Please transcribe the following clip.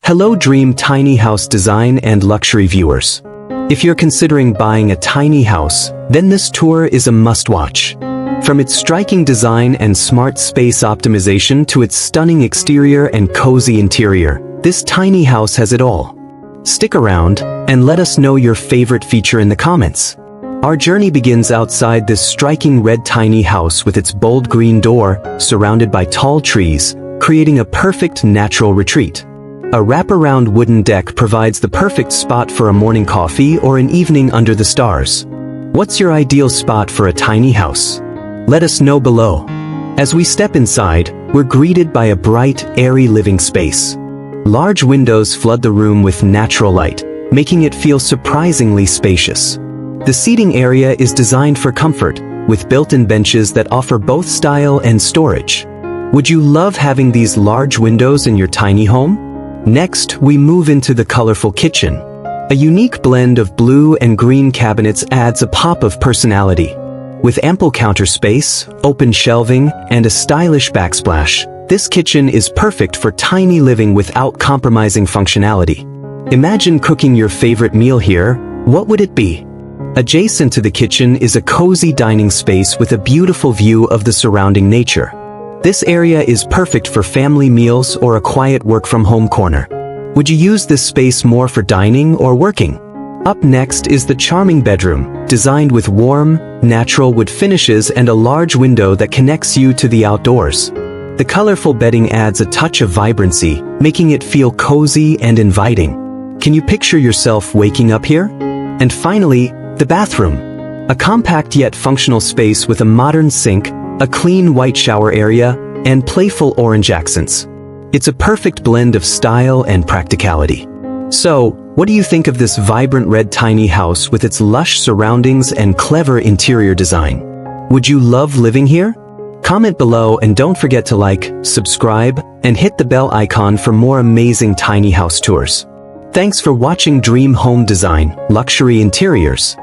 Hello Dream Tiny House Design and Luxury viewers. If you're considering buying a tiny house, then this tour is a must-watch. From its striking design and smart space optimization to its stunning exterior and cozy interior, this tiny house has it all. Stick around and let us know your favorite feature in the comments. Our journey begins outside this striking red tiny house with its bold green door, surrounded by tall trees, creating a perfect natural retreat. A wraparound wooden deck provides the perfect spot for a morning coffee or an evening under the stars. What's your ideal spot for a tiny house? Let us know below. As we step inside, we're greeted by a bright, airy living space. Large windows flood the room with natural light, making it feel surprisingly spacious. The seating area is designed for comfort, with built-in benches that offer both style and storage. Would you love having these large windows in your tiny home? Next, we move into the colorful kitchen. A unique blend of blue and green cabinets adds a pop of personality. With ample counter space, open shelving, and a stylish backsplash, this kitchen is perfect for tiny living without compromising functionality. Imagine cooking your favorite meal here. What would it be? Adjacent to the kitchen is a cozy dining space with a beautiful view of the surrounding nature. This area is perfect for family meals or a quiet work-from-home corner. Would you use this space more for dining or working? Up next is the charming bedroom, designed with warm, natural wood finishes and a large window that connects you to the outdoors. The colorful bedding adds a touch of vibrancy, making it feel cozy and inviting. Can you picture yourself waking up here? And finally, the bathroom. A compact yet functional space with a modern sink, a clean white shower area, and playful orange accents. It's a perfect blend of style and practicality. So, what do you think of this vibrant red tiny house with its lush surroundings and clever interior design? Would you love living here? Comment below and don't forget to like, subscribe, and hit the bell icon for more amazing tiny house tours. Thanks for watching Dream Home Design, Luxury Interiors.